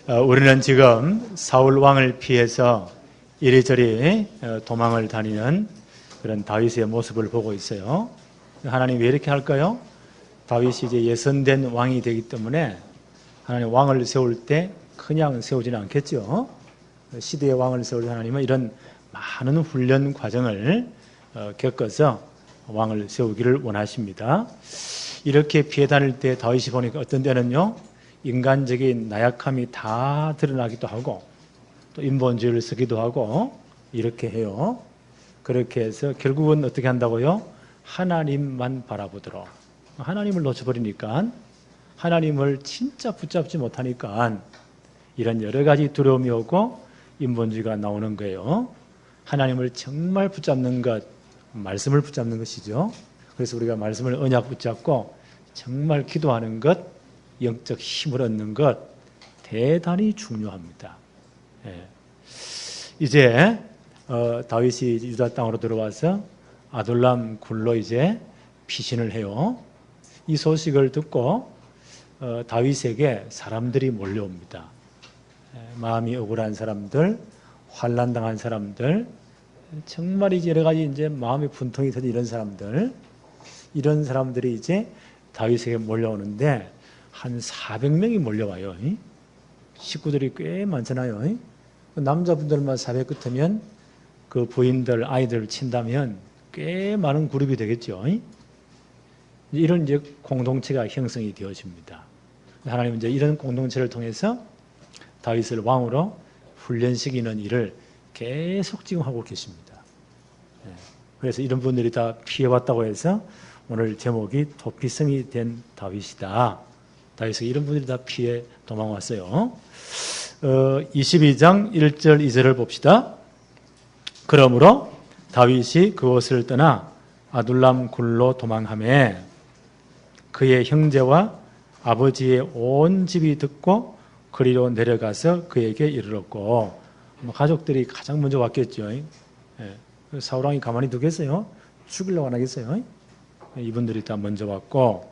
우리는 지금 사울 왕을 피해서 이리저리 도망을 다니는 그런 다윗의 모습을 보고 있어요. 하나님 왜 이렇게 할까요? 다윗이 이제 예선된 왕이 되기 때문에 하나님 왕을 세울 때 그냥 세우지는 않겠죠. 시대의 왕을 세울 하나님은 이런 많은 훈련 과정을 겪어서 왕을 세우기를 원하십니다. 이렇게 피해 다닐 때 다윗이 보니까 어떤 때는요, 인간적인 나약함이 다 드러나기도 하고 또 인본주의를 쓰기도 하고 이렇게 해요. 그렇게 해서 결국은 어떻게 한다고요? 하나님만 바라보도록. 하나님을 놓쳐버리니까, 하나님을 진짜 붙잡지 못하니까 이런 여러 가지 두려움이 오고 인본주의가 나오는 거예요. 하나님을 정말 붙잡는 것, 말씀을 붙잡는 것이죠. 그래서 우리가 말씀을 언약 붙잡고 정말 기도하는 것, 영적 힘을 얻는 것 대단히 중요합니다. 이제 다윗이 유다 땅으로 들어와서 아둘람 굴로 이제 피신을 해요. 이 소식을 듣고 다윗에게 사람들이 몰려옵니다. 마음이 억울한 사람들, 환난당한 사람들, 정말 이제 여러 가지 이제 마음의 분통이 터진 이런 사람들이 이제 다윗에게 몰려오는데 한 400명이 몰려와요. 식구들이 꽤 많잖아요. 남자분들만 400 끝으면 그 부인들, 아이들을 친다면 꽤 많은 그룹이 되겠죠. 이런 이제 공동체가 형성이 되어집니다. 하나님은 이제 이런 공동체를 통해서 다윗을 왕으로 훈련시키는 일을 계속 지금 하고 계십니다. 그래서 이런 분들이 다 피해왔다고 해서 오늘 제목이 도피성이 된 다윗이다. 다윗이 이런 분들이 다 피해 도망왔어요. 22장 1절 2절을 봅시다. 그러므로 다윗이 그곳을 떠나 아둘람 굴로 도망하매 그의 형제와 아버지의 온 집이 듣고 그리로 내려가서 그에게 이르렀고, 가족들이 가장 먼저 왔겠죠. 사울왕이 가만히 두겠어요? 죽이려고 안 하겠어요? 이분들이 다 먼저 왔고,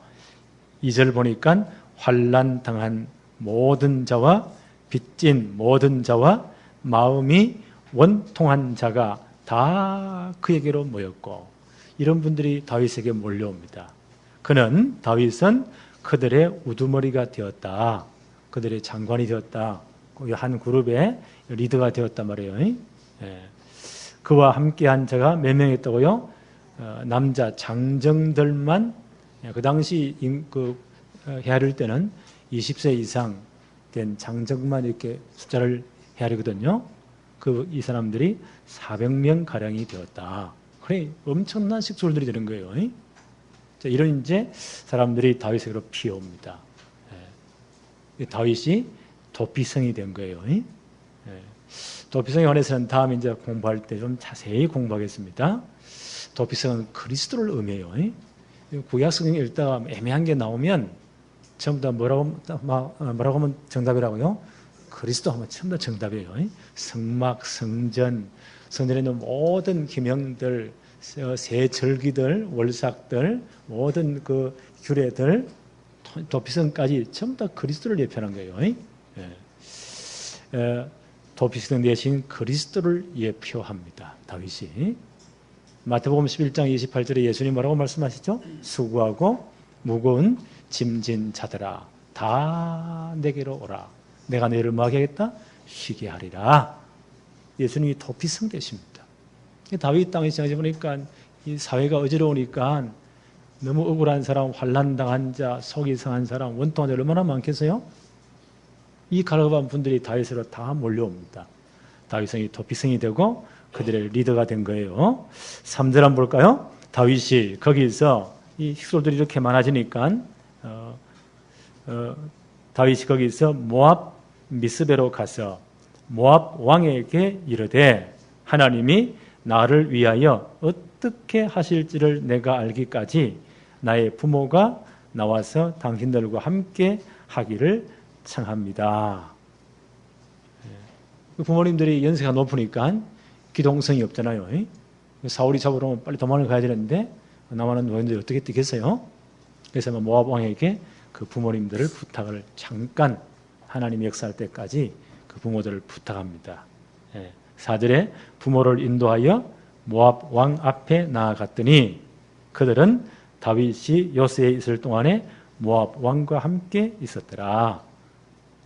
2절 보니까 환난 당한 모든 자와 빚진 모든 자와 마음이 원통한 자가 다 그에게로 모였고, 이런 분들이 다윗에게 몰려옵니다. 다윗은 그들의 우두머리가 되었다. 그들의 장관이 되었다. 한 그룹의 리더가 되었단 말이에요. 그와 함께한 자가 몇 명 있다고요? 남자 장정들만, 그 당시 헤아릴 때는 20세 이상 된 장정만 이렇게 숫자를 헤아리거든요. 이 사람들이 400명 가량이 되었다. 그래, 엄청난 식솔들이 되는 거예요. 이런 이제 사람들이 다윗에게로 피어옵니다. 다윗이 도피성이 된 거예요. 도피성에 관해서는 다음 이제 공부할 때 좀 자세히 공부하겠습니다. 도피성은 그리스도를 의미해요. 구약 성경 읽다가 애매한 게 나오면 전부 다 뭐라고 하면 정답이라고요? 그리스도 하면 전부 다 정답이에요. 성막, 성전에 있는 모든 기명들, 새 절기들, 월삭들, 모든 그 규례들, 도피성까지 전부 다 그리스도를 예표하는 거예요. 도피성 대신 그리스도를 예표합니다. 다윗이. 마태복음 11장 28절에 예수님 뭐라고 말씀하시죠? 수고하고 무거운 짐진 자들아 다 내게로 오라. 내가 너희를 뭐하게 하겠다? 쉬게 하리라. 예수님이 도피성 되십니다. 다윗 땅에 지나지 보니까 이 사회가 어지러우니까 너무 억울한 사람, 환난당한 자, 속이 상한 사람, 원통한 자 얼마나 많겠어요? 이 갈급한 분들이 다윗으로 다 몰려옵니다. 다윗성이 도피성이 되고 그들의 리더가 된 거예요. 3절 한번 볼까요? 다윗이 거기서 이 식솔들이 이렇게 많아지니까 다윗이 거기서 모압 미스베로 가서 모압 왕에게 이르되 하나님이 나를 위하여 어떻게 하실지를 내가 알기까지 나의 부모가 나와서 당신들과 함께 하기를 청합니다. 부모님들이 연세가 높으니까 기동성이 없잖아요. 사울이 잡으러 오면 빨리 도망을 가야 되는데 남아는 노인들이 어떻게 뛰겠어요? 그래서 모압 왕에게 그 부모님들을 부탁을 잠깐 하나님이 역사할 때까지 그 부모들을 부탁합니다. 4절에 부모를 인도하여 모압 왕 앞에 나아갔더니 그들은 다윗이 요새에 있을 동안에 모압 왕과 함께 있었더라.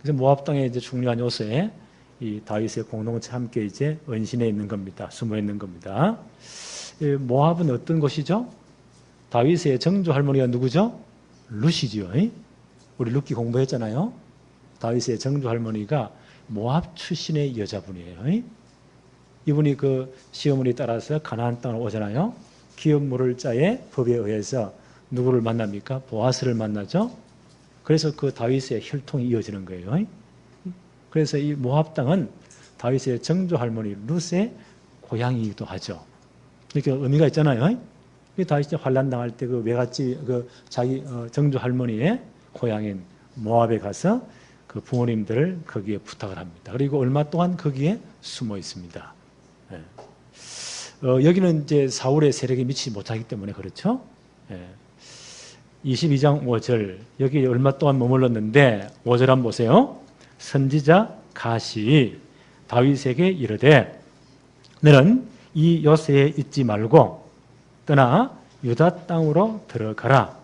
그래서 모압 땅에 이제 중요한 요새에 이 다윗의 공동체 함께 이제 은신해 있는 겁니다. 숨어 있는 겁니다. 모압은 어떤 곳이죠? 다윗의 정조 할머니가 누구죠? 룻이지요. 우리 룻기 공부했잖아요. 다윗의 정조 할머니가 모압 출신의 여자분이에요. 이분이 그 시어머니 따라서 가나안 땅을 오잖아요. 기업 물을 자의 법에 의해서 누구를 만납니까? 보아스를 만나죠. 그래서 그 다윗의 혈통이 이어지는 거예요. 그래서 이 모압 땅은 다윗의 정조 할머니 룻의 고향이기도 하죠. 이렇게 의미가 있잖아요. 다윗이 환란 당할 때 그 외갓집 그 자기 정조 할머니의 고향인 모압에 가서 그 부모님들을 거기에 부탁을 합니다. 그리고 얼마 동안 거기에 숨어 있습니다. 여기는 이제 사울의 세력이 미치지 못하기 때문에 그렇죠. 22장 5절 여기 얼마 동안 머물렀는데 5절 한번 보세요. 선지자 갓이 다윗에게 이르되 너는 이 요새에 있지 말고 떠나 유다 땅으로 들어가라.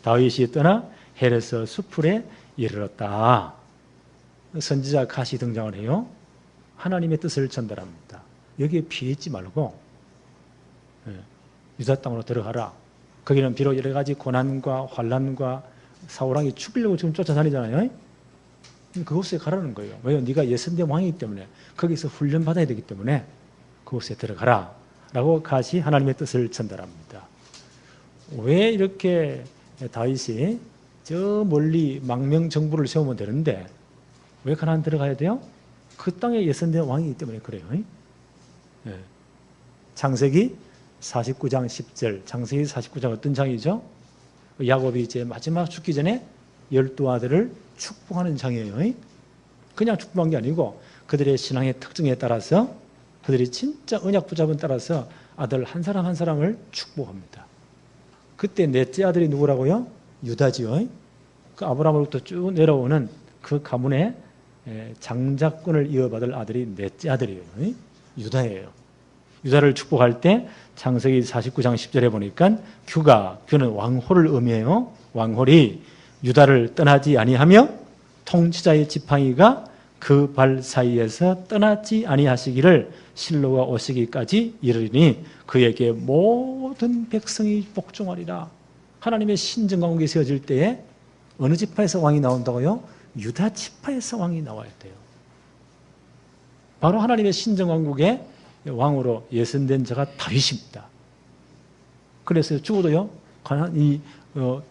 다윗이 떠나 헤레스 수풀에 이르렀다. 선지자 갓이 등장을 해요. 하나님의 뜻을 전달합니다. 여기에 피해 있지 말고 유다 땅으로 들어가라. 거기는 비록 여러 가지 고난과 환난과 사울왕이 죽이려고 지금 쫓아다니잖아요. 그곳에 가라는 거예요. 왜요? 네가 예선대 왕이기 때문에 거기서 훈련받아야 되기 때문에 그곳에 들어가라 라고 갓이 하나님의 뜻을 전달합니다. 왜 이렇게 다윗이 저 멀리 망명정부를 세우면 되는데 왜 가나안 들어가야 돼요? 그 땅에 예선대 왕이기 때문에 그래요. 창세기 49장 10절. 창세기 49장 어떤 장이죠? 야곱이 이제 마지막 죽기 전에 12아들을 축복하는 장이에요. 그냥 축복한 게 아니고 그들의 신앙의 특징에 따라서 그들이 진짜 언약 붙잡은 따라서 아들 한 사람 한 사람을 축복합니다. 그때 넷째 아들이 누구라고요? 유다지요. 그 아브라함으로부터 쭉 내려오는 그 가문의 장자권을 이어받을 아들이 넷째 아들이에요. 유다예요. 유다를 축복할 때 창세기 49장 10절에 보니까 규는 왕홀을 의미해요. 왕홀이 유다를 떠나지 아니하며 통치자의 지팡이가 그 발 사이에서 떠나지 아니하시기를 실로가 오시기까지 이르리니 그에게 모든 백성이 복종하리라. 하나님의 신정왕국이 세워질 때에 어느 지파에서 왕이 나온다고요? 유다 지파에서 왕이 나와야 돼요. 바로 하나님의 신정왕국의 왕으로 예선된 자가 다윗입니다. 그래서 죽어도요, 이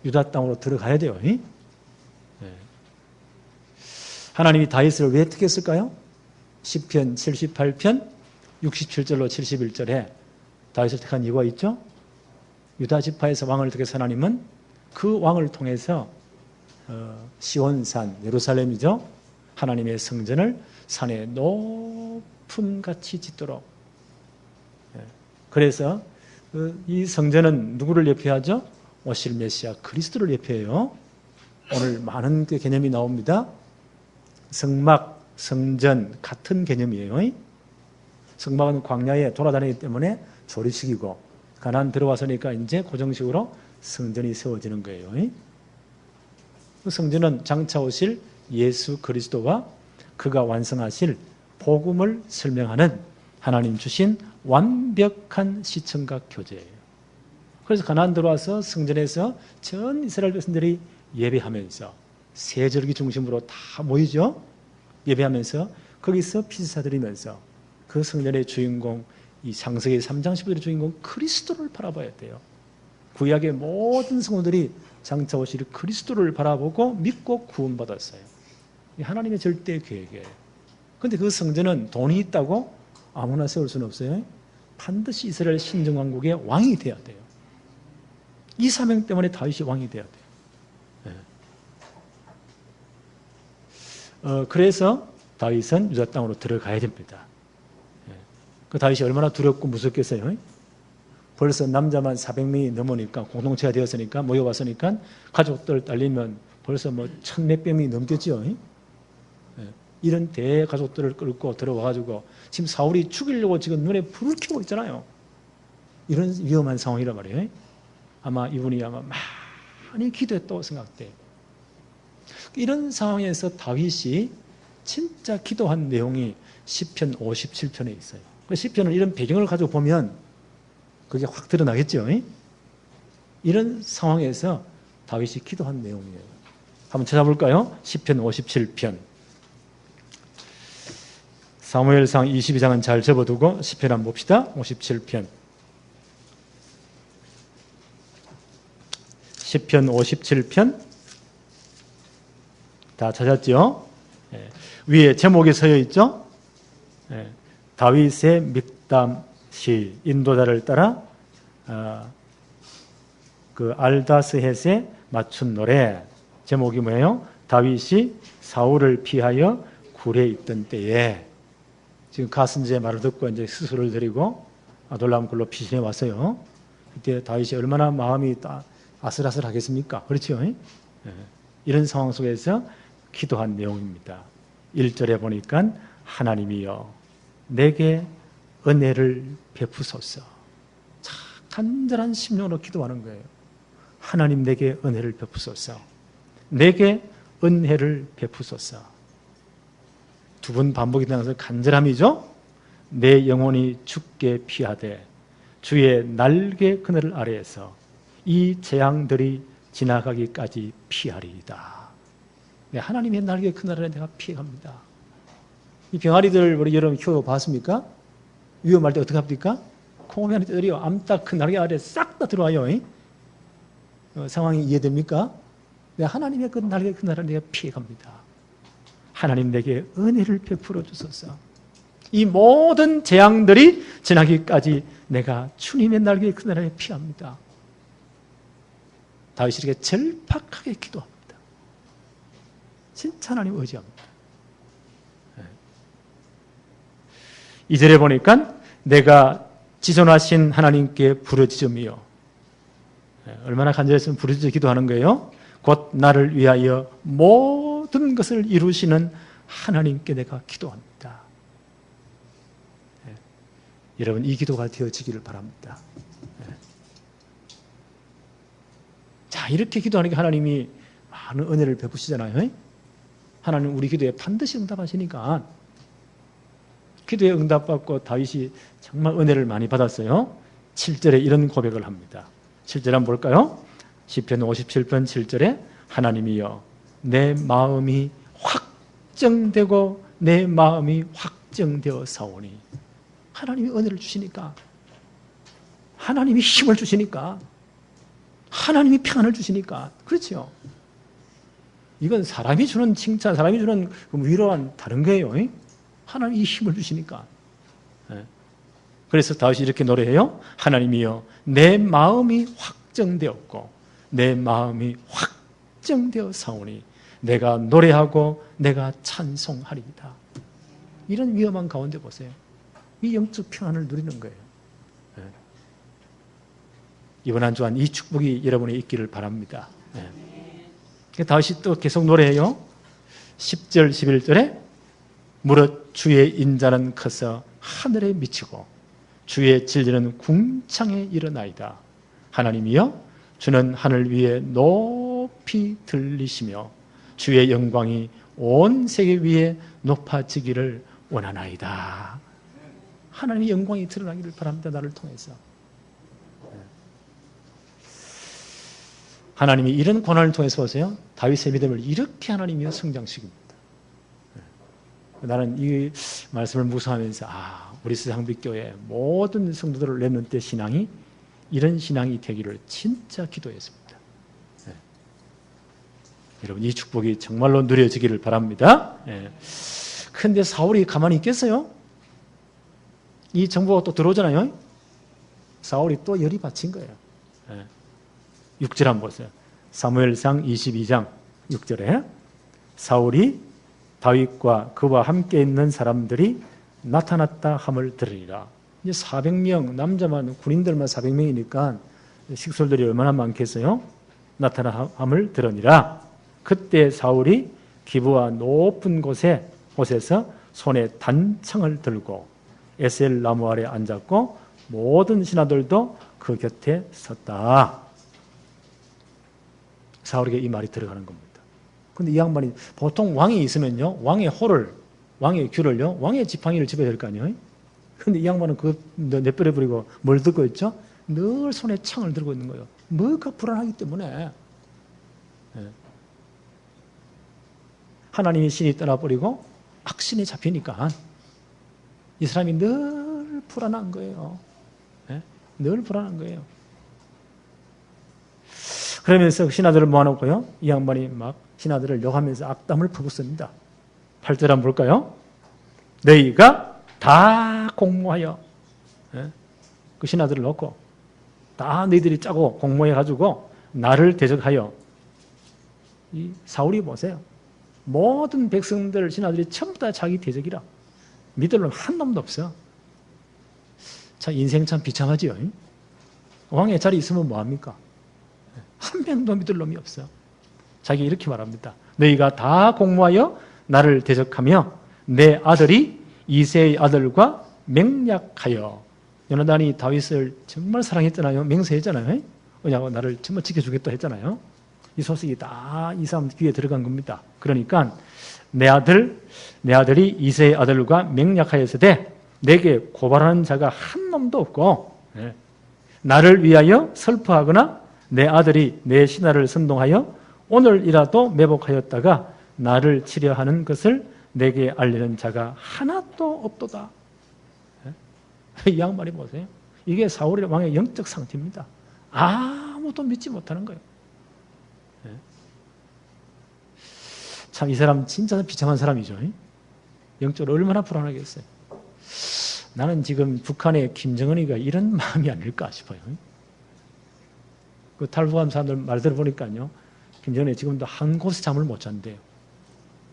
유다 땅으로 들어가야 돼요. 하나님이 다윗을 왜 택했을까요? 시편 78편 67절로 71절에 다윗을 택한 이유가 있죠. 유다 지파에서 왕을 택해서 하나님은 그 왕을 통해서 시온산 예루살렘이죠. 하나님의 성전을 산에 높은 같이 짓도록. 그래서 이 성전은 누구를 예표하죠? 오실 메시아 그리스도를 예표해요. 오늘 많은 그 개념이 나옵니다. 성막, 성전 같은 개념이에요. 성막은 광야에 돌아다니기 때문에 조리식이고 가나안 들어와서니까 이제 고정식으로 성전이 세워지는 거예요. 그 성전은 장차 오실 예수 그리스도와 그가 완성하실 복음을 설명하는 하나님 주신 완벽한 시청각 교제예요. 그래서 가나안 들어와서 성전에서 전 이스라엘 백성들이 예배하면서 세절기 중심으로 다 모이죠. 예배하면서 거기서 피스사 드리면서 그 성전의 주인공, 이 창세기 3장 15절의 주인공 그리스도를 바라봐야 돼요. 구약의 모든 성도들이 장차 오실 그리스도를 바라보고 믿고 구원받았어요. 하나님의 절대 계획이에요. 그런데 그 성전은 돈이 있다고 아무나 세울 수는 없어요. 반드시 이스라엘 신정왕국의 왕이 돼야 돼요. 이 사명 때문에 다윗이 왕이 돼야 돼요. 그래서 다윗은 유다 땅으로 들어가야 됩니다. 그 다윗이 얼마나 두렵고 무섭겠어요. 벌써 남자만 400명이 넘으니까 공동체가 되었으니까 모여왔으니까 가족들 딸리면 벌써 뭐 1000몇 명이 넘겠죠. 이런 대가족들을 끌고 들어와가지고 지금 사울이 죽이려고 지금 눈에 불을 켜고 있잖아요. 이런 위험한 상황이란 말이에요. 아마 이분이 아마 많이 기도했다고 생각돼요. 이런 상황에서 다윗이 진짜 기도한 내용이 시편 57편에 있어요. 시편은 이런 배경을 가지고 보면 그게 확 드러나겠죠. 이런 상황에서 다윗이 기도한 내용이에요. 한번 찾아볼까요? 시편 57편. 사무엘상 22장은 잘 접어두고 시편 한번 봅시다. 57편. 시편 57편. 다 찾았죠? 위에 제목이 서여 있죠? 다윗의 믹담시, 인도자를 따라 그 알다스헷에 맞춘 노래. 제목이 뭐예요? 다윗이 사울을 피하여 굴에 있던 때에. 지금 가슨제의 말을 듣고 이제 스스로를 데리고 아돌람 굴로 피신해 왔어요. 그때 다윗이 얼마나 마음이 아슬아슬하겠습니까? 그렇죠? 이런 상황 속에서 기도한 내용입니다. 1절에 보니까 하나님이여 내게 은혜를 베푸소서. 참 간절한 심령으로 기도하는 거예요. 하나님 내게 은혜를 베푸소서. 내게 은혜를 베푸소서. 두 번 반복이 되면서 간절함이죠. 내 영혼이 주께 피하되 주의 날개 그늘 아래에서 이 재앙들이 지나가기까지 피하리이다. 네, 하나님의 날개 그늘 아래 내가 피해갑니다. 이 병아리들 우리 여러분 키워봤습니까? 위험할 때 어떻게 합니까? 콩면이들이요 암탉 그 날개 아래 싹 다 들어와요. 상황이 이해됩니까? 네, 하나님의 그 날개 그늘 아래 내가 피해갑니다. 하나님 내게 은혜를 베풀어 주소서. 이 모든 재앙들이 지나기까지 내가 주님의 날개 그늘 아래 피합니다. 다윗이 이렇게 절박하게 기도합니다. 진짜 하나님 의지합니다. 2절에 보니까 내가 지존하신 하나님께 부르짖으며, 얼마나 간절했으면 부르짖어 기도하는 거예요. 곧 나를 위하여 모든 것을 이루시는 하나님께 내가 기도합니다. 여러분 이 기도가 되어지기를 바랍니다. 자, 이렇게 기도하는 게 하나님이 많은 은혜를 베푸시잖아요. 하나님 우리 기도에 반드시 응답하시니까. 기도에 응답받고 다윗이 정말 은혜를 많이 받았어요. 7절에 이런 고백을 합니다. 7절 한번 볼까요? 시편 57편 7절에 하나님이여 내 마음이 확정되고 내 마음이 확정되어 사오니. 하나님이 은혜를 주시니까, 하나님이 힘을 주시니까, 하나님이 평안을 주시니까. 그렇죠? 이건 사람이 주는 칭찬, 사람이 주는 위로와는 다른 거예요. 하나님이 힘을 주시니까. 그래서 다윗이 이렇게 노래해요. 하나님이여 내 마음이 확정되었고 내 마음이 확정되어 사오니 내가 노래하고 내가 찬송하리이다. 이런 위험한 가운데 보세요. 이 영적 평안을 누리는 거예요. 이번 한 주간 이 축복이 여러분에 있기를 바랍니다. 다윗이 또 계속 노래해요. 10절 11절에 무릇 주의 인자는 커서 하늘에 미치고 주의 진리는 궁창에 일어나이다. 하나님이여 주는 하늘 위에 높이 들리시며 주의 영광이 온 세계 위에 높아지기를 원하나이다. 하나님의 영광이 드러나기를 바랍니다. 나를 통해서. 하나님이 이런 고난을 통해서 보세요. 다윗의 믿음을 이렇게 하나님이 성장시킵니다. 나는 이 말씀을 묵상하면서 우리 세상빛교회 모든 성도들을 렘넌트 신앙이 이런 신앙이 되기를 진짜 기도했습니다. 여러분 이 축복이 정말로 누려지기를 바랍니다. 그런데 사울이 가만히 있겠어요? 이 정보가 또 들어오잖아요. 사울이 또 열이 받친 거예요. 6절 한번 보세요. 사무엘상 22장 6절에 사울이 다윗과 그와 함께 있는 사람들이 나타났다 함을 들으리라. 이제 400명, 남자만 군인들만 400명이니까 식솔들이 얼마나 많겠어요? 나타나 함을 들으니라. 그때 사울이 기브와 높은 곳에 곳에서 손에 단창을 들고 에셀 나무 아래 앉았고 모든 신하들도 그 곁에 섰다. 사울에게 이 말이 들어가는 겁니다. 근데 이 양반이 보통 왕이 있으면요, 왕의 호를, 왕의 귤을요, 왕의 지팡이를 집어야 될 거 아니에요? 근데 이 양반은 그거 내버려 버리고 뭘 들고 있죠? 늘 손에 창을 들고 있는 거예요. 뭐가 불안하기 때문에. 하나님의 신이 떠나버리고 악신이 잡히니까 이 사람이 늘 불안한 거예요. 늘 불안한 거예요. 그러면서 신하들을 모아놓고요, 이 양반이 막 신하들을 욕하면서 악담을 퍼붓습니다. 8절 한번 볼까요? 너희가 다 공모하여, 그 신하들을 놓고 다 너희들이 짜고 공모해가지고 나를 대적하여. 이 사울이 보세요. 모든 백성들, 신하들이 전부 다 자기 대적이라. 믿을 놈 한 놈도 없어. 참 인생 참 비참하지요. 왕의 자리 있으면 뭐합니까? 한 명도 믿을 놈이 없어. 자기 이렇게 말합니다. 너희가 다 공모하여 나를 대적하며 내 아들이 이새의 아들과 맹약하여. 요나단이 다윗을 정말 사랑했잖아요. 맹세했잖아요. 왜냐하면 나를 정말 지켜주겠다 했잖아요. 이 소식이 다 이 사람 귀에 들어간 겁니다. 그러니까 내 아들이 이새의 아들과 맹약하였으되 내게 고발하는 자가 한 놈도 없고, 나를 위하여 슬퍼하거나 내 아들이 내 신하를 선동하여 오늘이라도 매복하였다가 나를 치려하는 것을 내게 알리는 자가 하나도 없도다. 이 양반이 보세요. 이게 사울 왕의 영적 상태입니다. 아무도 믿지 못하는 거예요. 참 이 사람 진짜 비참한 사람이죠. 영적으로 얼마나 불안하겠어요. 나는 지금 북한의 김정은이가 이런 마음이 아닐까 싶어요. 그 탈북한 사람들 말 들어보니까요, 김정은이 지금도 한 곳에 잠을 못 잔대요.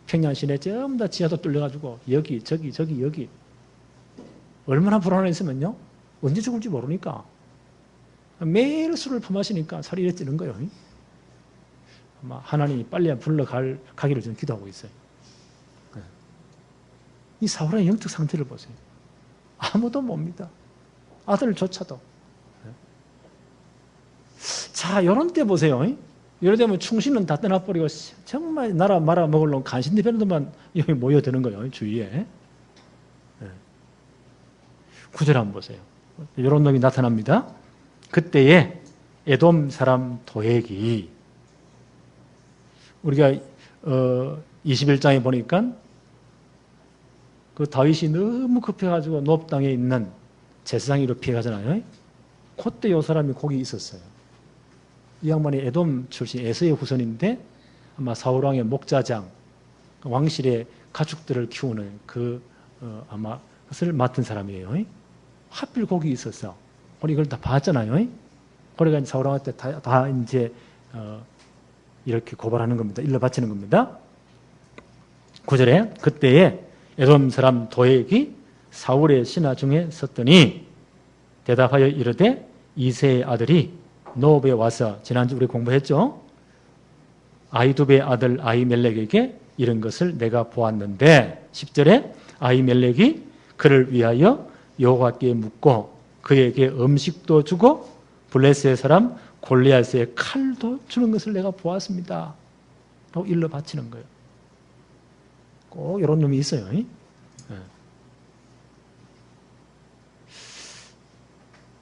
평양 시내 전부 다 지하도 뚫려가지고 여기 저기 여기. 얼마나 불안했으면요, 언제 죽을지 모르니까 매일 술을 퍼마시니까 살이 이래 찌는 거예요. 아마 하나님이 빨리 가기를 저는 기도하고 있어요. 이 사울의 영적 상태를 보세요. 아무도 못 믿어. 아들조차도. 자, 이런 때 보세요. 이럴 때면 충신은 다 떠나버리고 정말 나라 말아먹을 놈 간신대변들만 여기 모여드는 거예요. 주위에. 9절 한번 보세요. 이런 놈이 나타납니다. 그때에 에돔 사람 도액이, 우리가 21장에 보니까 그 다윗이 너무 급해가지고 노브 땅에 있는 제사장 위로 피해가잖아요. 그때 이 사람이 거기 있었어요. 이 양반이 에돔 출신 에서의 후손인데 아마 사울왕의 목자장, 왕실의 가축들을 키우는 아마 그것을 맡은 사람이에요. 하필 거기 있었어. 우리 이걸 다 봤잖아요. 그러니까 사울왕한테 다 이제 이렇게 고발하는 겁니다. 일러 바치는 겁니다. 9절에 그때에 에돔 사람 도액이 사울의 신하 중에 섰더니 대답하여 이르되 이새의 아들이 노브에 와서, 지난주 우리 공부했죠. 아히두베의 아들 아히멜렉에게 이런 것을 내가 보았는데, 10절에 아히멜렉이 그를 위하여 여호와께 묻고 그에게 음식도 주고 블레셋의 사람 골리앗의 칼도 주는 것을 내가 보았습니다. 라고 일러 바치는 거예요. 꼭 이런 놈이 있어요.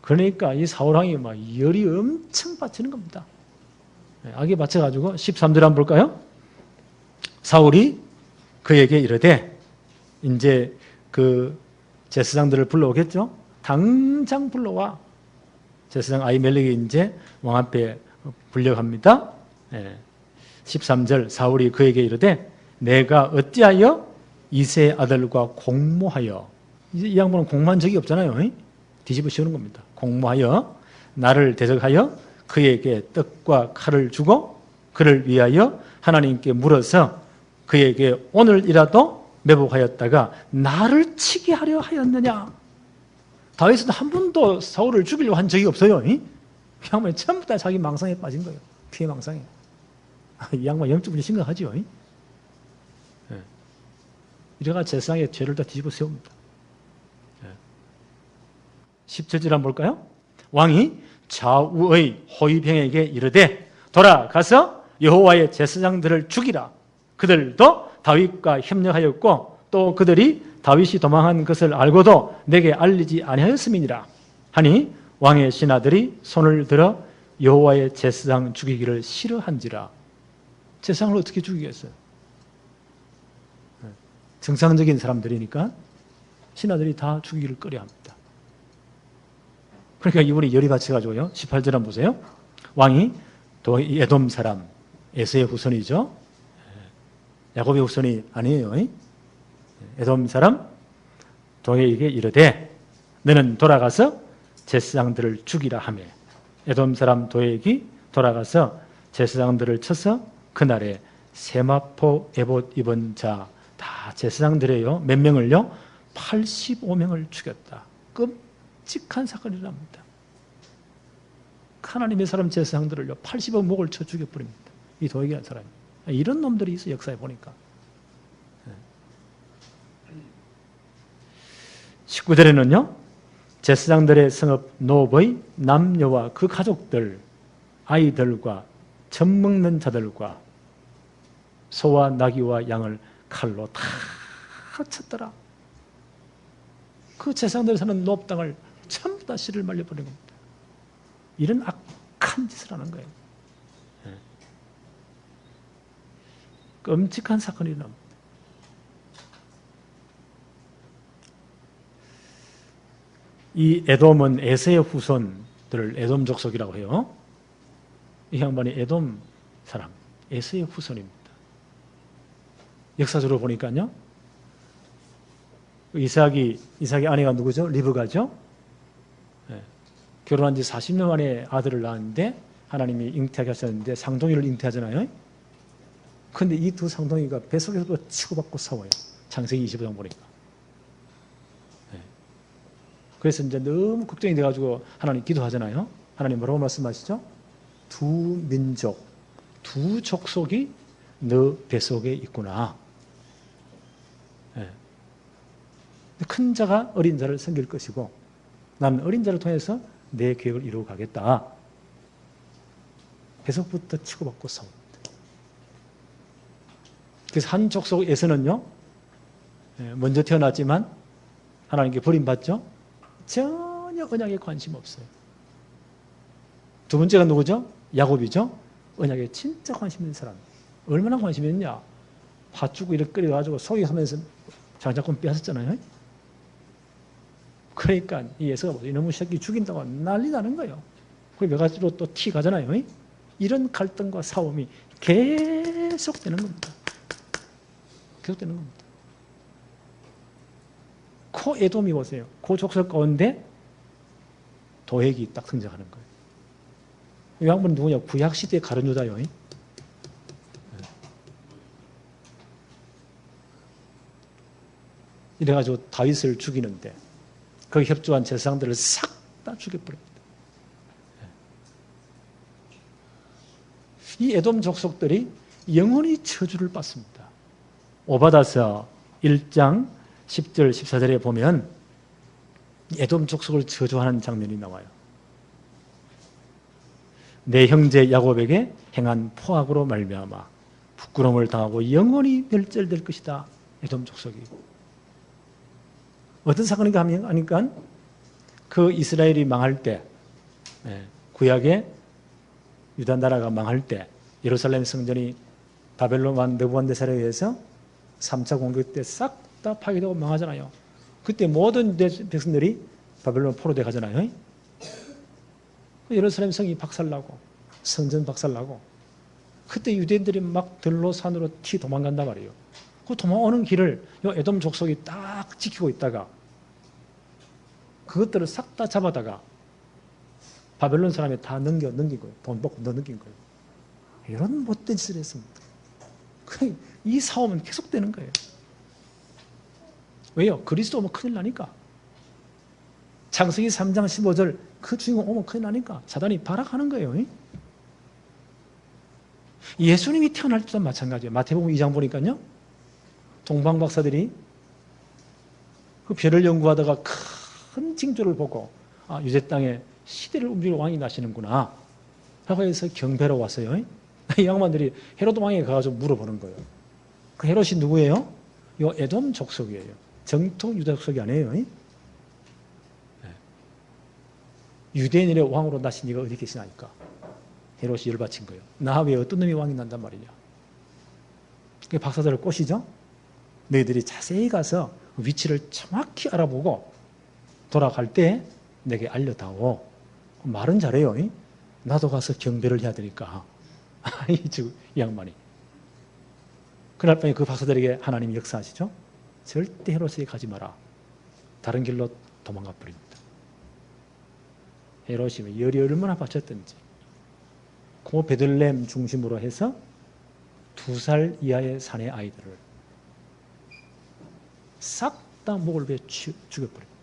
그러니까 이 사울왕이 막 열이 엄청 받치는 겁니다. 악에 받쳐가지고 13절 한번 볼까요? 사울이 그에게 이르되, 이제 그 제사장들을 불러오겠죠? 당장 불러와. 제사장 아히멜렉이 이제 왕 앞에 불려갑니다. 13절 사울이 그에게 이르되 내가 어찌하여 이새의 아들과 공모하여, 이제 이 양반은 공모한 적이 없잖아요. 뒤집어 씌우는 겁니다. 공모하여 나를 대적하여 그에게 떡과 칼을 주고 그를 위하여 하나님께 물어서 그에게 오늘이라도 매복하였다가 나를 치게 하려 하였느냐. 다윗은 한 번도 사울을 죽이려고 한 적이 없어요. 이 양반이 전부 다 자기 망상에 빠진 거예요. 피해 망상에. 이 양반 영적으로 심각하죠. 이래가 제사장의 죄를 다 뒤집어 세웁니다. 10절을 한번 볼까요? 왕이 좌우의 호위병에게 이르되 돌아가서 여호와의 제사장들을 죽이라. 그들도 다윗과 협력하였고 또 그들이 다윗이 도망한 것을 알고도 내게 알리지 아니하였음이니라 하니 왕의 신하들이 손을 들어 여호와의 제사장 죽이기를 싫어한지라. 제사장을 어떻게 죽이겠어요? 정상적인 사람들이니까 신하들이 다 죽이기를 꺼려합니다. 그러니까 이분이 열이 받쳐가지고요. 18절 한번 보세요. 왕이 또 에돔 사람 에서의 후손이죠. 야곱의 후손이 아니에요. 에돔 사람 도에게 이르되 너는 돌아가서 제사장들을 죽이라 하며 에돔 사람 도에게 돌아가서 제사장들을 쳐서 그날에 세마포 에봇 입은 자 다 제사장들이에요. 몇 명을요? 85명을 죽였다. 끔찍한 사건이 일어납니다. 하나님의 사람 제사장들을요 80억 목을 쳐 죽여버립니다. 이 도에게한 사람이. 이런 놈들이 있어 역사에 보니까. 19절에는요 제사장들의 성읍 노브의 남녀와 그 가족들 아이들과 젖 먹는 자들과 소와 나귀와 양을 칼로 다 쳤더라. 그 제사장들이 사는 노업 땅을 전부 다 씨를 말려버린 겁니다. 이런 악한 짓을 하는 거예요. 끔찍한 사건이 일어납니다. 이 에돔은 에서의 후손들을 에돔 족속이라고 해요. 이 양반이 에돔 사람, 에서의 후손입니다. 역사적으로 보니까요. 이삭이 아내가 누구죠? 리브가죠? 네. 결혼한 지 40년 만에 아들을 낳았는데 하나님이 잉태하게 하셨는데 상동이를 잉태하잖아요. 그런데 이 두 상동이가 뱃속에서도 치고받고 싸워요. 창세기 25장 보니까. 네. 그래서 이제 너무 걱정이 돼가지고 하나님 기도하잖아요. 하나님 뭐라고 말씀하시죠? 두 민족, 두 족속이 너 뱃속에 있구나. 네. 큰 자가 어린 자를 섬길 것이고 나는 어린 자를 통해서 내 계획을 이루어 가겠다. 뱃속부터 치고받고 싸웁니다. 그래서 한 족속에서는요 먼저 태어났지만 하나님께 버림받죠. 전혀 언약에 관심 없어요. 두 번째가 누구죠? 야곱이죠. 언약에 진짜 관심 있는 사람. 얼마나 관심이 있냐. 팥죽고 이렇게 끓여가지고 속이하면서 장자권 빼앗았잖아요. 그러니까 이 예수가 이놈의 새끼 죽인다고 난리 나는 거예요. 그리고 몇 가지로 또 티 가잖아요. 이런 갈등과 싸움이 계속되는 겁니다. 계속되는 겁니다. 코 에돔이 보세요. 그 족속 가운데 도액이 딱 등장하는 거예요. 이 양반은 누구냐? 구약시대의 가룟 유다요. 이래가지고 다윗을 죽이는데 거기 협조한 제사장들을 싹 다 죽여버립니다. 이 에돔 족속들이 영원히 저주를 받습니다. 오바다서 1장 10절 14절에 보면 에돔 족속을 저주하는 장면이 나와요. 내 형제 야곱에게 행한 포악으로 말미암아 부끄러움을 당하고 영원히 멸절될 것이다. 에돔 족속이. 어떤 사건인가 하니까 그 이스라엘이 망할 때 구약의 유다 나라가 망할 때 예루살렘 성전이 바벨론 왕 느부갓네살에 의해서 3차 공격 때 싹 다 파괴되고 망하잖아요. 그때 모든 백성들이 바벨론 포로돼 가잖아요. 예루살렘 성이 박살나고 성전 박살나고 그때 유대인들이 막 들로 산으로 도망간단 말이에요. 그 도망오는 길을 요 에돔 족속이 딱 지키고 있다가 그것들을 싹 다 잡아다가 바벨론 사람이 다 넘긴 거예요. 돈 받고 넘긴 거예요. 이런 못된 짓을 했습니다. 이 싸움은 계속되는 거예요. 왜요? 그리스도 오면 큰일 나니까. 창세기 3장 15절 그 주인공 오면 큰일 나니까 사단이 발악하는 거예요. 예수님이 태어날 때도 마찬가지예요. 마태복음 2장 보니까요. 동방 박사들이 그 별을 연구하다가 큰 징조를 보고 유대 땅에 시대를 움직일 왕이 나시는구나 라고 해서 경배로 왔어요. 이 양반들이 헤로드 왕에게 가가지고 물어보는 거예요. 그 헤롯이 누구예요? 요 에돔 족속이에요. 정통 유다 족속이 아니에요. 유대인의 왕으로 나신 이가 어디 계시나니까. 헤롯이 열받친 거예요. 나 왜 어떤 놈이 왕이 난단 말이냐. 그 박사들을 꼬시죠. 너희들이 자세히 가서 위치를 정확히 알아보고 돌아갈 때 내게 알려다오. 말은 잘해요. 나도 가서 경배를 해야 되니까. 이 양반이. 그날 밤에 그 박사들에게 하나님이 역사하시죠. 절대 헤롯에게 가지 마라. 다른 길로 도망가 버립니다. 헤롯이 열이 얼마나 바쳤던지 그 베들레헴 중심으로 해서 2살 이하의 사내 아이들을 싹 다 목을 베어 죽여버립니다.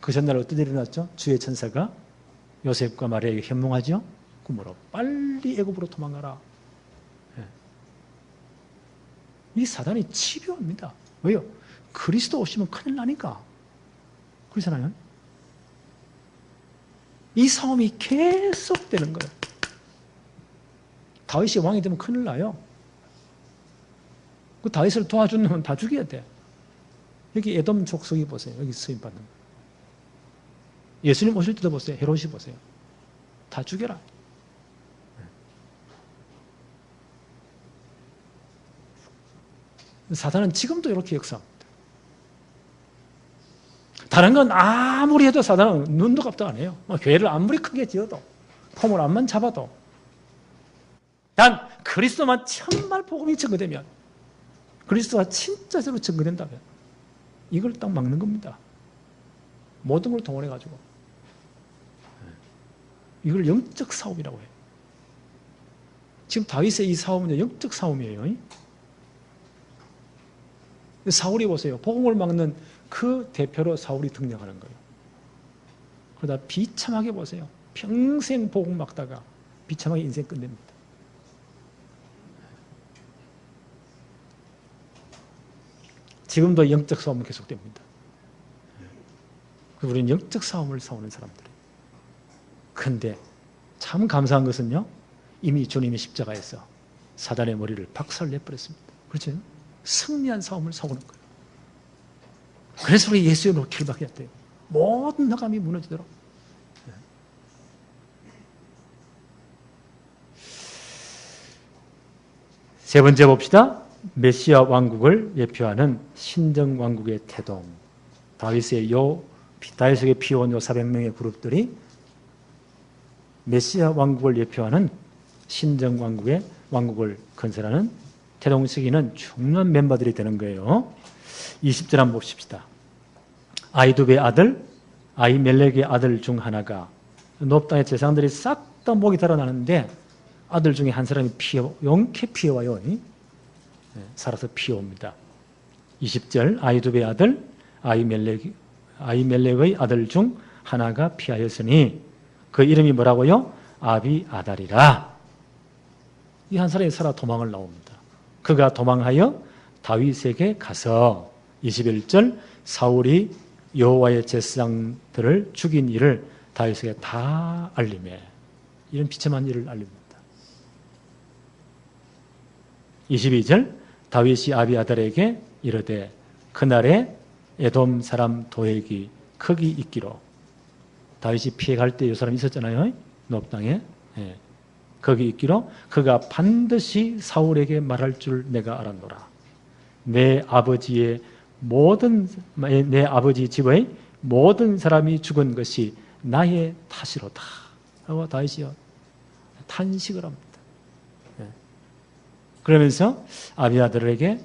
그 전날 어떤 일이 일어났죠? 주의 천사가 요셉과 마리아에게 현몽하죠. 꿈으로 빨리 애굽으로 도망가라. 이 사단이 치료합니다. 왜요? 그리스도 오시면 큰일 나니까. 그렇잖아요. 이 싸움이 계속되는 거예요. 다윗이 왕이 되면 큰일 나요. 그 다윗을 도와준 놈은 다 죽여야 돼. 여기 에돔 족속이 보세요. 여기 쓰임받는 거. 예수님 오실 때도 보세요. 헤롯이 보세요. 다 죽여라. 사단은 지금도 이렇게 역사합니다. 다른 건 아무리 해도 사단은 눈도 깜짝 안 해요. 교회를 아무리 크게 지어도 폼을 안만 잡아도 단 그리스도만 정말 복음이 증거되면 그리스도가 진짜로 증거된다면 이걸 딱 막는 겁니다. 모든 걸 동원해가지고 이걸 영적 싸움이라고 해요. 지금 다윗의 이 싸움은 영적 싸움이에요. 사울이 보세요. 복음을 막는 그 대표로 사울이 등장하는 거예요. 그러다 비참하게 보세요. 평생 복음 막다가 비참하게 인생 끝냅니다. 지금도 영적 싸움은 계속됩니다. 우리는 영적 싸움을 싸우는 사람들이에요. 그런데 참 감사한 것은요. 이미 주님이 십자가에서 사단의 머리를 박살내버렸습니다. 그렇죠? 승리한 싸움을 싸우는 거예요. 그래서 우리 예수의 목회를 받게 돼요. 모든 흑암이 무너지도록. 세 번째 봅시다. 메시아 왕국을 예표하는 신정 왕국의 태동. 다윗의 다윗에게 피어온 400명의 그룹들이 메시아 왕국을 예표하는 신정 왕국을 건설하는 태동시기는 중요한 멤버들이 되는 거예요. 20절 한번 봅시다. 아이두베의 아들 아이멜렉의 아들 중 하나가 높 땅의 재상들이 싹 다 목이 달아나는데 아들 중에 한 사람이 용케 피어와요. 살아서 피어옵니다. 20절 아이두베의 아들 아이멜렉의 아들 중 하나가 피하였으니 그 이름이 뭐라고요? 아비아달이라. 이 한 사람이 살아 도망을 나옵니다. 그가 도망하여 다윗에게 가서 21절 사울이 여호와의 제사장들을 죽인 일을 다윗에게 다 알리매. 이런 비참한 일을 알립니다. 22절 다윗이 아비아달에게 이르되 그날에 에돔 사람 도액이 크기 있기로. 다윗이 피해갈 때 이 사람이 있었잖아요. 높 땅에. 거기 있기로 그가 반드시 사울에게 말할 줄 내가 알았노라. 내 아버지 집의 모든 사람이 죽은 것이 나의 탓이로다. 라고 다윗이 탄식을 합니다. 그러면서 아비아들에게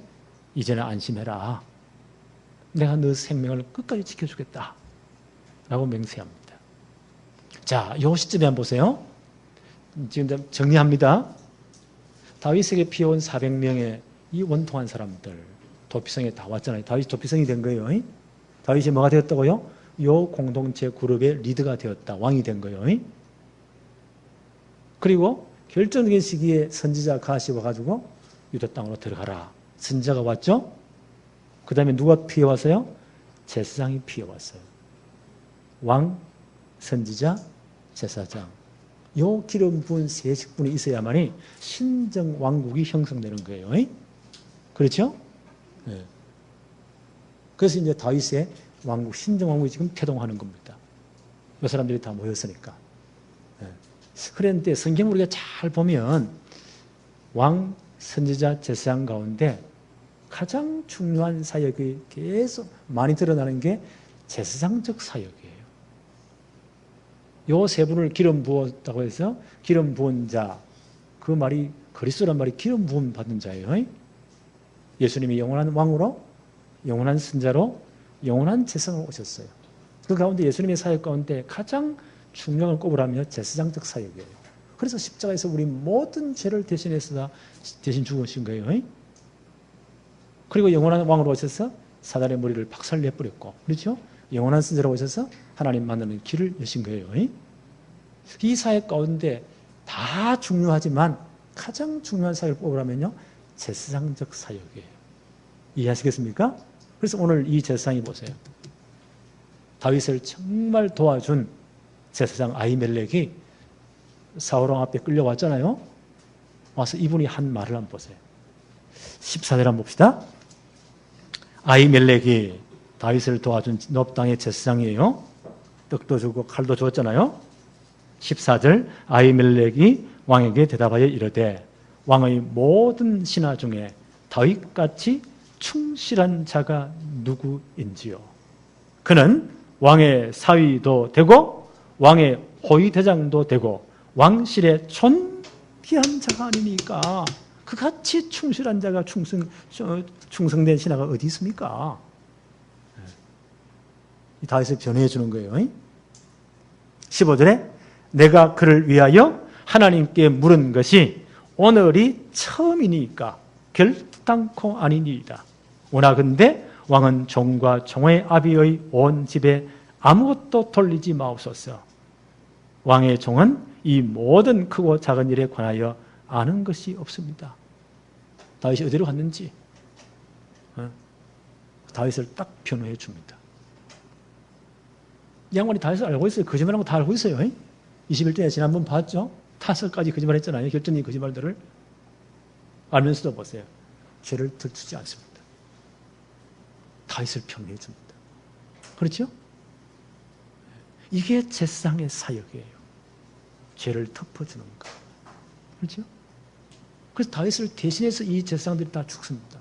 이제는 안심해라. 내가 너 생명을 끝까지 지켜주겠다. 라고 맹세합니다. 자, 이 시점에 한번 보세요. 지금 정리합니다. 다윗에게 피어온 400명의 이 원통한 사람들 도피성에 다 왔잖아요. 다윗이 도피성이 된 거예요. 다윗이 뭐가 되었다고요? 이 공동체 그룹의 리더가 되었다. 왕이 된 거예요. 그리고 결정적인 시기에 선지자 가시 와가지고 유다 땅으로 들어가라. 선지자가 왔죠? 그 다음에 누가 피해왔어요? 제사장이 피해왔어요. 왕, 선지자, 제사장. 요 기름 부은 세 직분이 있어야만이 신정 왕국이 형성되는 거예요. 그렇죠? 네. 그래서 이제 다윗의 왕국, 신정 왕국이 지금 태동하는 겁니다. 그 사람들이 다 모였으니까. 네. 그런데 성경 우리가 잘 보면 왕, 선지자, 제사장 가운데 가장 중요한 사역이 계속 많이 드러나는 게 제사장적 사역이에요. 요 세 분을 기름 부었다고 해서 기름 부은 자, 그 말이 그리스도란 말이 기름 부음 받은 자예요. 예수님이 영원한 왕으로, 영원한 선자로, 영원한 제사장으로 오셨어요. 그 가운데 예수님의 사역 가운데 가장 중요한 걸 꼽으라면 제사장적 사역이에요. 그래서 십자가에서 우리 모든 죄를 대신해서 대신 죽으신 거예요. 그리고 영원한 왕으로 오셔서 사단의 머리를 박살내버렸고, 그렇죠? 영원한 선자로 오셔서 하나님 만나는 길을 여신 거예요. 이 사역 가운데 다 중요하지만 가장 중요한 사역을 뽑으라면요, 제사장적 사역이에요. 이해하시겠습니까? 그래서 오늘 이 제사장이 보세요. 다윗을 정말 도와준 제사장 아히멜렉이 사울왕 앞에 끌려왔잖아요. 와서 이분이 한 말을 한번 보세요. 14절 한번 봅시다. 아히멜렉이 다윗을 도와준 놉 땅의 제사장이에요. 떡도 주고 칼도 주었잖아요. 14절 아히멜렉이 왕에게 대답하여 이르되 왕의 모든 신하 중에 다윗같이 충실한 자가 누구인지요. 그는 왕의 사위도 되고 왕의 호위대장도 되고 왕실의 존귀한 자가 아니니까. 그같이 충실한 자가 충성된 신하가 어디 있습니까? 이 다윗을 변호해 주는 거예요. 15절에 내가 그를 위하여 하나님께 물은 것이 오늘이 처음이니까 결단코 아니니이다. 오나건대 왕은 종과 종의 아비의 온 집에 아무것도 돌리지 마옵소서. 왕의 종은 이 모든 크고 작은 일에 관하여 아는 것이 없습니다. 다윗이 어디로 갔는지 다윗을 딱 변호해 줍니다. 이 양반이 다윗을 알고 있어요. 거짓말한 거 다 알고 있어요. 21절에 지난번 봤죠? 5가지 거짓말했잖아요. 결정적인 거짓말들을 알면서도 보세요. 죄를 들추지 않습니다. 다윗을 변호해 줍니다. 그렇죠? 이게 제사장의 사역이에요. 죄를 덮어주는 것. 그렇죠? 그래서 다윗을 대신해서 이 제사장들이 다 죽습니다.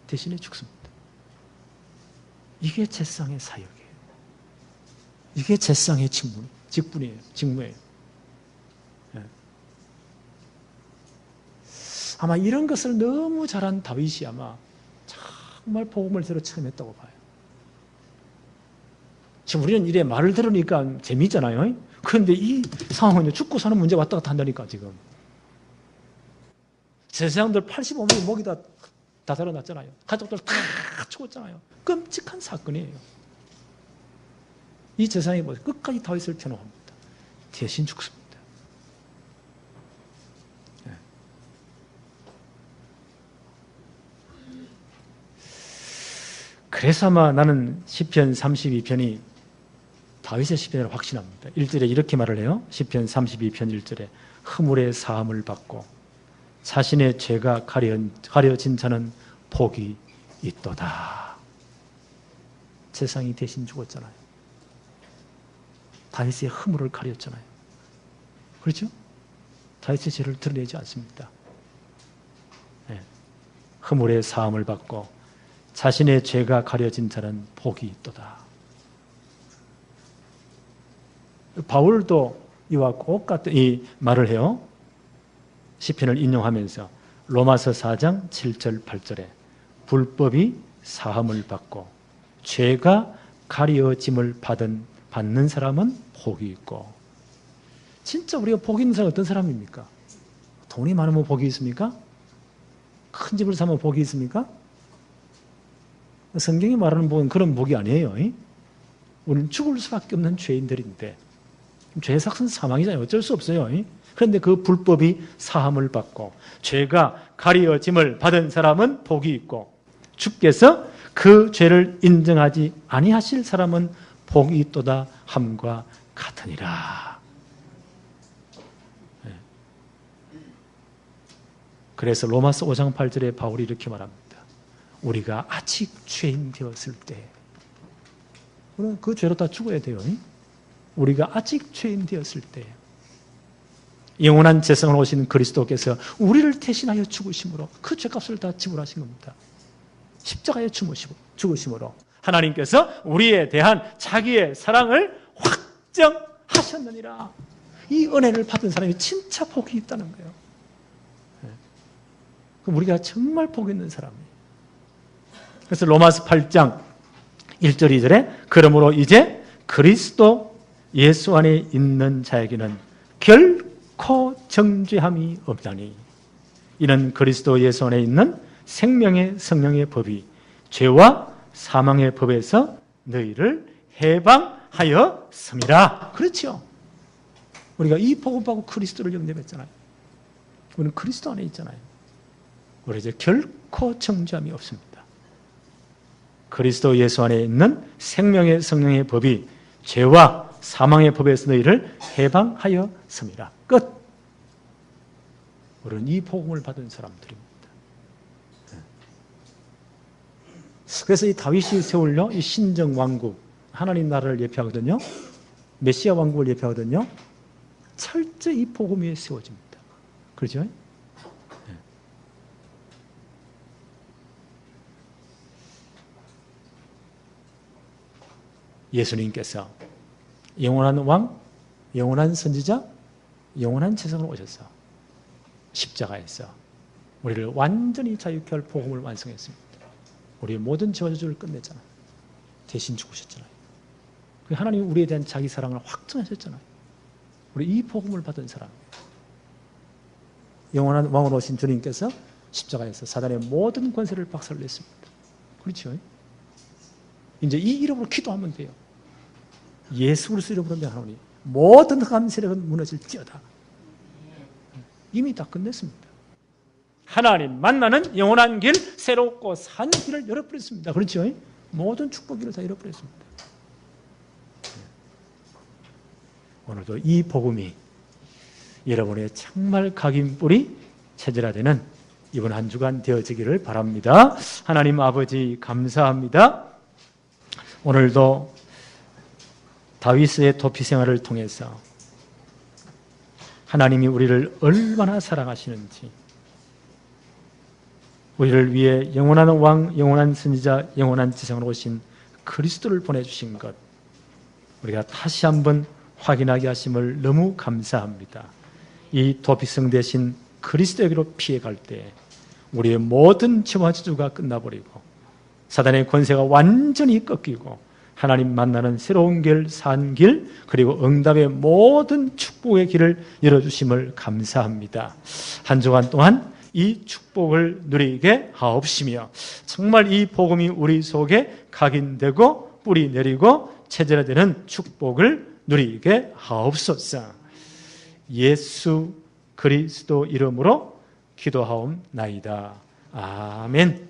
대신해 죽습니다. 이게 제사장의 사역이에요. 이게 제사장의 직무예요. 아마 이런 것을 너무 잘한 다윗이 아마 정말 복음을 새로 체험했다고 봐요. 지금 우리는 이래 말을 들으니까 재미있잖아요. 그런데 이 상황은 죽고 사는 문제 왔다 갔다 한다니까 지금. 제사장들 85명이 목이 다 달아났잖아요. 가족들 다 죽었잖아요. 끔찍한 사건이에요. 이 제사장이 뭐죠? 끝까지 다윗을 변호합니다. 대신 죽습니다. 네. 그래서 아마 나는 시편 32편이 다윗의 시편이라고 확신합니다. 1절에 이렇게 말을 해요. 시편 32편 1절에 허물의 사함을 받고 자신의 죄가 가려진 자는 복이 있도다. 제사장이 대신 죽었잖아요. 다윗의 허물을 가렸잖아요. 그렇죠? 다윗의 죄를 드러내지 않습니다. 네. 허물의 사함을 받고 자신의 죄가 가려진 자는 복이 있도다. 바울도 이와 똑같은 이 말을 해요. 시편을 인용하면서 로마서 4장 7절 8절에 불법이 사함을 받고 죄가 가려짐을 받는 사람은 복이 있고. 진짜 우리가 복이 있는 사람은 어떤 사람입니까? 돈이 많으면 복이 있습니까? 큰 집을 사면 복이 있습니까? 성경이 말하는 복은 그런 복이 아니에요. 우리는 죽을 수밖에 없는 죄인들인데 죄의 삭은 사망이잖아요. 어쩔 수 없어요. 그런데 그 불법이 사함을 받고 죄가 가려짐을 받은 사람은 복이 있고 주께서 그 죄를 인정하지 아니하실 사람은 복이 있도다 함과 같으니라. 그래서 로마서 5장 8절에 바울이 이렇게 말합니다. 우리가 아직 죄인 되었을 때, 그 죄로 다 죽어야 돼요. 우리가 아직 죄인 되었을 때 영원한 재성을 오신 그리스도께서 우리를 대신하여 죽으심으로 그 죄값을 다 지불하신 겁니다. 십자가에 죽으심으로 하나님께서 우리에 대한 자기의 사랑을 확정하셨느니라. 이 은혜를 받은 사람이 진짜 복이 있다는 거예요. 그럼 우리가 정말 복 있는 사람이에요. 그래서 로마서 8장 1절 2절에 그러므로 이제 그리스도 예수 안에 있는 자에게는 결코 정죄함이 없다니 이는 그리스도 예수 안에 있는 생명의 성령의 법이 죄와 사망의 법에서 너희를 해방하였음이라. 그렇죠. 우리가 이 복음 받고 그리스도를 영접했잖아요. 우리는 그리스도 안에 있잖아요. 우리 이제 결코 정죄함이 없습니다. 그리스도 예수 안에 있는 생명의 성령의 법이 죄와 사망의 법에서 너희를 해방하였음이라. 끝. 우리는 이 복음을 받은 사람들입니다. 그래서 이 다윗이 세울려 이 신정 왕국, 하나님 나라를 예표하거든요. 메시아 왕국을 예표하거든요. 철저히 이 복음 위에 세워집니다. 그렇죠? 예수님께서 영원한 왕, 영원한 선지자, 영원한 재성으로 오셔서 십자가에서 우리를 완전히 자유케 할 복음을 완성했습니다. 우리의 모든 죄와 저주를 끝냈잖아요. 대신 죽으셨잖아요. 하나님이 우리에 대한 자기 사랑을 확증하셨잖아요. 우리 이 복음을 받은 사람, 영원한 왕으로 오신 주님께서 십자가에서 사단의 모든 권세를 박살냈습니다. 그렇죠? 이제 이 이름으로 기도하면 돼요. 예수 그리스도 이름으로 하나님 모든 흑암 세력은 무너질지어다. 이미 다 끝냈습니다. 하나님 만나는 영원한 길, 새롭고 산 길을 열어버렸습니다. 그렇죠? 모든 축복길을 다 열어버렸습니다. 오늘도 이 복음이 여러분의 정말 각인뿌리 체질화되는 이번 한 주간 되어지기를 바랍니다. 하나님 아버지 감사합니다. 오늘도 다윗의 도피 생활을 통해서 하나님이 우리를 얼마나 사랑하시는지, 우리를 위해 영원한 왕, 영원한 선지자, 영원한 지성으로 오신 그리스도를 보내주신 것, 우리가 다시 한번 확인하게 하심을 너무 감사합니다. 이 도피성 대신 그리스도에게로 피해갈 때 우리의 모든 죄와 저주가 끝나버리고 사단의 권세가 완전히 꺾이고 하나님 만나는 새로운 길, 산 길, 그리고 응답의 모든 축복의 길을 열어주심을 감사합니다. 한 주간 동안 이 축복을 누리게 하옵시며 정말 이 복음이 우리 속에 각인되고 뿌리 내리고 체질화되는 축복을 누리게 하옵소서. 예수 그리스도 이름으로 기도하옵나이다. 아멘.